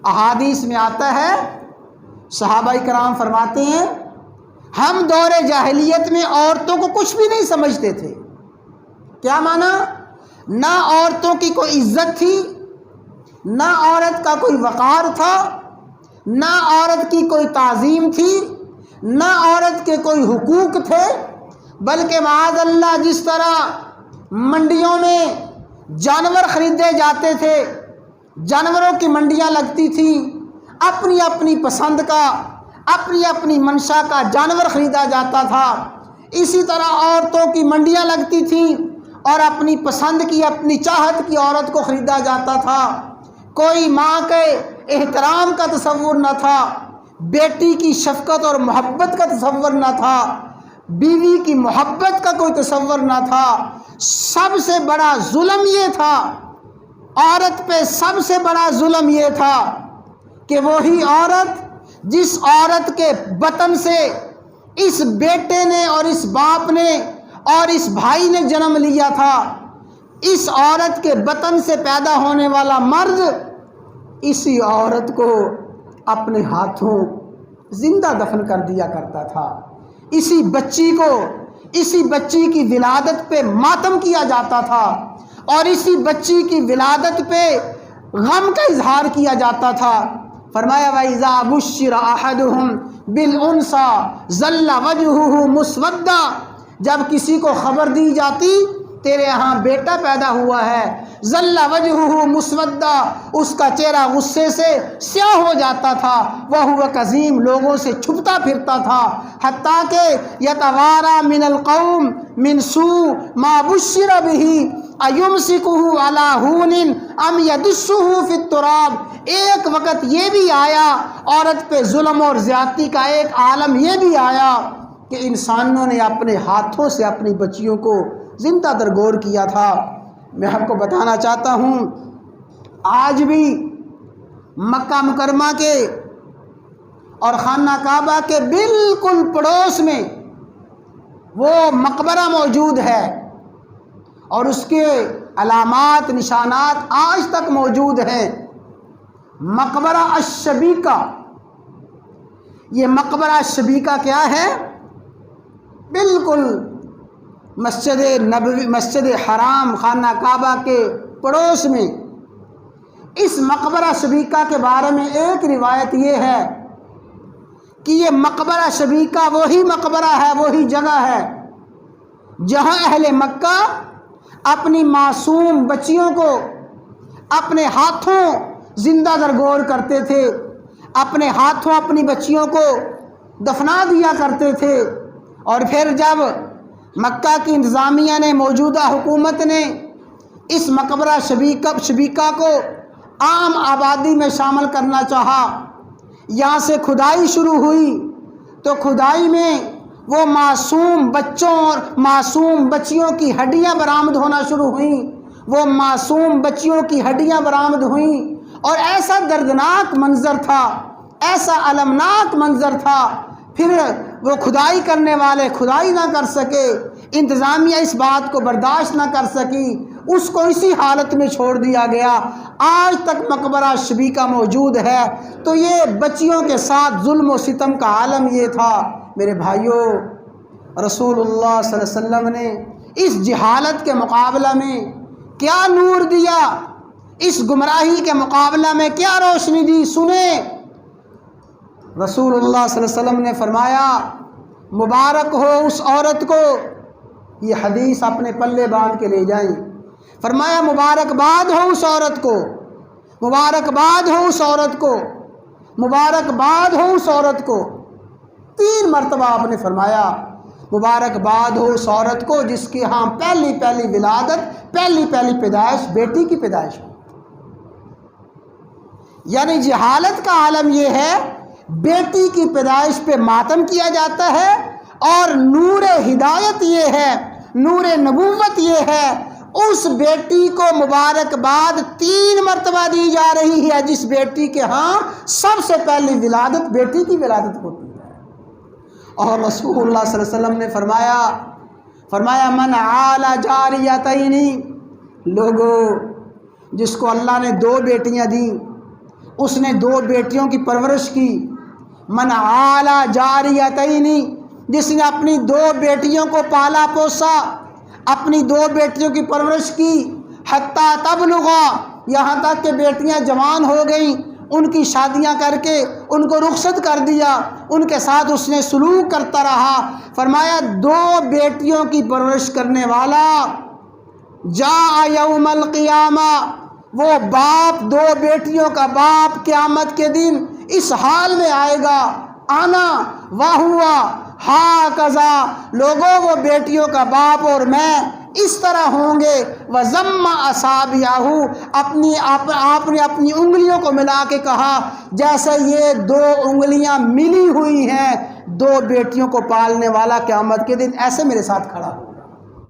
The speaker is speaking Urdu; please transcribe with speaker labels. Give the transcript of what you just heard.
Speaker 1: احادیث میں آتا ہے، صحابہ کرام فرماتے ہیں ہم دور جاہلیت میں عورتوں کو کچھ بھی نہیں سمجھتے تھے۔ کیا معنی؟ نہ عورتوں کی کوئی عزت تھی، نہ عورت کا کوئی وقار تھا، نہ عورت کی کوئی تعظیم تھی، نہ عورت کے کوئی حقوق تھے، بلکہ معاذ اللہ جس طرح منڈیوں میں جانور خریدے جاتے تھے، جانوروں کی منڈیاں لگتی تھیں، اپنی اپنی پسند کا، اپنی اپنی منشا کا جانور خریدا جاتا تھا، اسی طرح عورتوں کی منڈیاں لگتی تھیں اور اپنی پسند کی، اپنی چاہت کی عورت کو خریدا جاتا تھا۔ کوئی ماں کے احترام کا تصور نہ تھا، بیٹی کی شفقت اور محبت کا تصور نہ تھا، بیوی کی محبت کا کوئی تصور نہ تھا۔ سب سے بڑا ظلم یہ تھا، عورت پہ سب سے بڑا ظلم یہ تھا کہ وہی عورت جس عورت کے بطن سے اس بیٹے نے اور اس باپ نے اور اس بھائی نے جنم لیا تھا، اس عورت کے بطن سے پیدا ہونے والا مرد اسی عورت کو اپنے ہاتھوں زندہ دفن کر دیا کرتا تھا۔ اسی بچی کو، اسی بچی کی ولادت پہ ماتم کیا جاتا تھا اور اسی بچی کی ولادت پہ غم کا اظہار کیا جاتا تھا۔ فرمایا وَإِذَا بُشِّرَ أَحَدُهُمْ بِالْأُنثىٰ ظَلَّ وَجْهُهُ مُسْوَدًّا، جب کسی کو خبر دی جاتی تیرے ہاں بیٹا پیدا ہوا ہے، ظَلَّ وَجْهُهُ مُسْوَدًّا، اس کا چہرہ غصے سے سیاہ ہو جاتا تھا، وَهُوَ كَظِيمٌ، لوگوں سے چھپتا پھرتا تھا، حتیٰ کہ يَتَوَارَىٰ مِنَ الْقَوْمِ مِنْ سُوءِ مَا بُشِّرَ بِهِ أَيُمْسِكُهُ عَلَىٰ هُونٍ أَمْ يَدُسُّهُ فِي التُّرَابِ، ایک وقت یہ بھی آیا، عورت پہ ظلم اور زیادتی کا ایک عالم یہ بھی آیا کہ انسانوں نے اپنے ہاتھوں سے اپنی بچیوں کو زندہ درگور کیا تھا۔ میں آپ کو بتانا چاہتا ہوں آج بھی مکہ مکرمہ کے اور خانہ کعبہ کے بالکل پڑوس میں وہ مقبرہ موجود ہے اور اس کے علامات نشانات آج تک موجود ہیں، مقبرہ الشبیکہ۔ یہ مقبرہ الشبیکہ کیا ہے؟ بالکل مسجد نبوی، مسجد حرام، خانہ کعبہ کے پڑوس میں۔ اس مقبرہ شبیکہ کے بارے میں ایک روایت یہ ہے کہ یہ مقبرہ شبیکہ وہی مقبرہ ہے، وہی جگہ ہے جہاں اہل مکہ اپنی معصوم بچیوں کو اپنے ہاتھوں زندہ درگور کرتے تھے، اپنے ہاتھوں اپنی بچیوں کو دفنا دیا کرتے تھے، اور پھر جب مکہ کی انتظامیہ نے، موجودہ حکومت نے اس مقبرہ شبیکہ کو عام آبادی میں شامل کرنا چاہا، یہاں سے کھدائی شروع ہوئی تو کھدائی میں وہ معصوم بچوں اور معصوم بچیوں کی ہڈیاں برآمد ہونا شروع ہوئیں، وہ معصوم بچیوں کی ہڈیاں برآمد ہوئیں، اور ایسا دردناک منظر تھا، ایسا المناک منظر تھا۔ پھر وہ کھدائی کرنے والے کھدائی نہ کر سکے، انتظامیہ اس بات کو برداشت نہ کر سکی، اس کو اسی حالت میں چھوڑ دیا گیا۔ آج تک مقبرہ شبیکہ موجود ہے۔ تو یہ بچیوں کے ساتھ ظلم و ستم کا عالم یہ تھا۔ میرے بھائیوں، رسول اللہ صلی اللہ علیہ وسلم نے اس جہالت کے مقابلہ میں کیا نور دیا، اس گمراہی کے مقابلہ میں کیا روشنی دی، سنیں۔ رسول اللہ صلی اللہ علیہ وسلم نے فرمایا مبارک ہو اس عورت کو، یہ حدیث اپنے پلے باندھ کے لے جائیں، فرمایا مبارکباد ہو اس عورت کو، مبارکباد ہو اس عورت کو، مبارکباد ہو اس عورت کو۔ 3 مرتبہ آپ نے فرمایا مبارکباد ہو اس عورت کو جس کی ہاں پہلی ولادت، پہلی پیدائش بیٹی کی پیدائش ہو۔ یعنی جہالت کا عالم یہ ہے، بیٹی کی پیدائش پہ ماتم کیا جاتا ہے، اور نور ہدایت یہ ہے، نور نبوت یہ ہے، اس بیٹی کو مبارکباد 3 مرتبہ دی جا رہی ہے جس بیٹی کے ہاں سب سے پہلی ولادت بیٹی کی ولادت ہوتی ہے۔ اور رسول اللہ صلی اللہ علیہ وسلم نے فرمایا من عال جاریتین، لوگوں جس کو اللہ نے 2 بیٹیاں دیں، اس نے 2 بیٹیوں کی پرورش کی، من عالی جاریتین، جس نے اپنی 2 بیٹیوں کو پالا پوسا، اپنی 2 بیٹیوں کی پرورش کی، حتیٰ تبلغا، یہاں تک کہ بیٹیاں جوان ہو گئیں، ان کی شادیاں کر کے ان کو رخصت کر دیا، ان کے ساتھ اس نے سلوک کرتا رہا۔ فرمایا 2 بیٹیوں کی پرورش کرنے والا جاء یوم القیامہ، وہ باپ 2 بیٹیوں کا باپ قیامت کے دن اس حال میں آئے گا، آنا وہوا ہاکذا، لوگوں وہ بیٹیوں کا باپ اور میں اس طرح ہوں گے، وَضَمَّ أَصَابِعَهُ، آپ نے اپنی انگلیوں کو ملا کے کہا جیسے یہ 2 انگلیاں ملی ہوئی ہیں 2 بیٹیوں کو پالنے والا قیامت کے دن ایسے میرے ساتھ کھڑا ہو۔